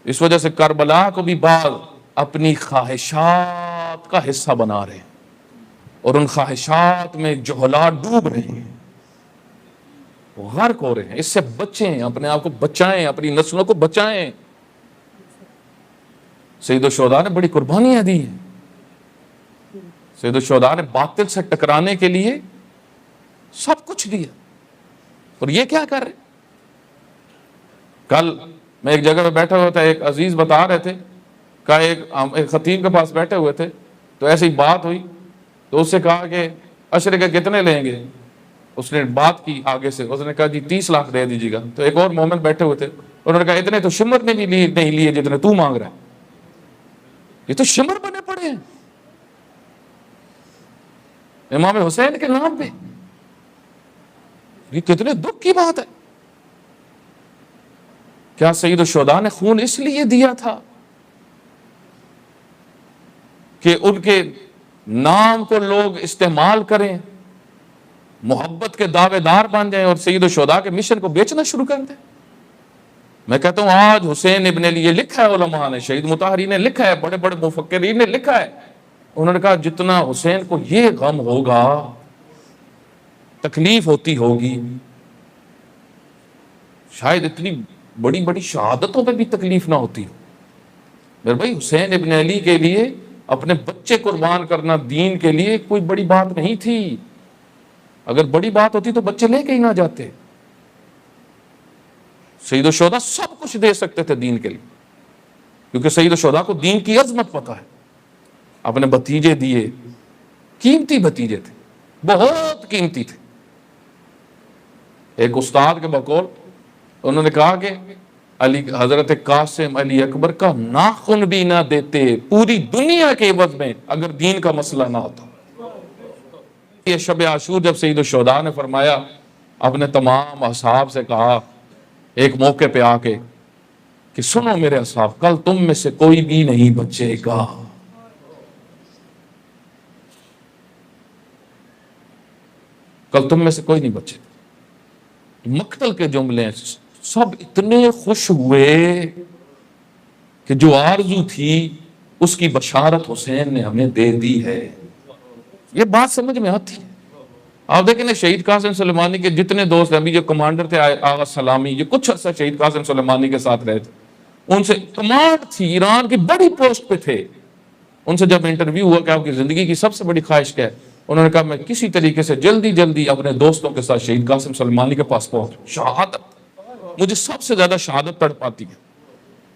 اس وجہ سے کربلا کو بھی بعض اپنی خواہشات کا حصہ بنا رہے ہیں، اور ان خواہشات میں جہلا ڈوب رہے ہیں، غرق ہو رہے ہیں۔ اس سے بچیں، اپنے آپ کو بچائیں، اپنی نسلوں کو بچائیں۔ سید الشہداء نے بڑی قربانیاں دی ہیں۔ سید الشہداء نے باطل سے ٹکرانے کے لیے سب کچھ دیا، اور یہ کیا کر رہے؟ کل میں ایک جگہ پہ بیٹھا ہوا تھا، ایک عزیز بتا رہے تھے کہ ایک خطیب کے پاس بیٹھے ہوئے تھے، تو ایسی بات ہوئی تو اس سے کہا کہ عشرے کے کتنے لیں گے؟ اس نے بات کی آگے سے، اس نے کہا جی 30 لاکھ دے دیجیے گا۔ تو ایک اور مومن بیٹھے ہوئے تھے، انہوں نے کہا اتنے تو شمر نے بھی نہیں لیے جتنے تو مانگ رہا ہے، یہ تو شمر بنے پڑے ہیں امام حسین کے نام پہ۔ یہ کتنے دکھ کی بات ہے۔ کیا سید الشہداء نے خون اس لیے دیا تھا کہ ان کے نام کو لوگ استعمال کریں، محبت کے دعوے دار بن جائیں، اور سید الشہداء کے مشن کو بیچنا شروع کر دیں؟ میں کہتا ہوں آج حسین ابن علی، یہ لکھا ہے علماء نے، شہید مطہری نے لکھا ہے، بڑے بڑے مفکرین نے لکھا ہے، انہوں نے کہا جتنا حسین کو یہ غم ہوگا، تکلیف ہوتی ہوگی، شاید اتنی بڑی بڑی شہادتوں پہ بھی تکلیف نہ ہوتی ہو۔ میرے بھائی، حسین ابن علی کے لیے اپنے بچے قربان کرنا دین کے لیے کوئی بڑی بات نہیں تھی۔ اگر بڑی بات ہوتی تو بچے لے کے ہی نہ جاتے۔ سید الشہداء سب کچھ دے سکتے تھے دین کے لیے، کیونکہ سید الشہداء کو دین کی عظمت پتہ ہے۔ اپنے بھتیجے دیے، قیمتی بھتیجے تھے، بہت قیمتی تھے۔ ایک استاد کے بقول انہوں نے کہا کہ علی حضرت قاسم علی اکبر کا ناخن بھی نہ دیتے پوری دنیا کے عوض میں اگر دین کا مسئلہ نہ ہوتا۔ یہ شب عاشور جب سید الشہداء نے فرمایا، اپنے تمام اصحاب سے کہا ایک موقع پہ آ کے کہ سنو میرے اصحاب، کل تم میں سے کوئی بھی نہیں بچے گا۔ کل تم میں سے کوئی نہیں بچے۔ مقتل کے جملے سب اتنے خوش ہوئے کہ جو آرزو تھی اس کی بشارت حسین نے ہمیں دے دی ہے۔ یہ بات سمجھ میں آتی ہے۔ آپ دیکھیں نا، شہید قاسم سلیمانی کے جتنے دوست ہیں، ابھی جو کمانڈر تھے آغا سلامی، یہ کچھ عرصہ شہید قاسم سلیمانی کے ساتھ رہے تھے، ان سے کمانڈ تھی، ایران کی بڑی پوسٹ پہ تھے۔ ان سے جب انٹرویو ہوا کہ آپ کی زندگی کی سب سے بڑی خواہش کیا ہے، انہوں نے کہا میں کسی طریقے سے جلدی اپنے دوستوں کے ساتھ شہید قاسم سلیمانی کے پاس پہنچ۔ شہادت، مجھے سب سے زیادہ شہادت تڑپاتی ہے۔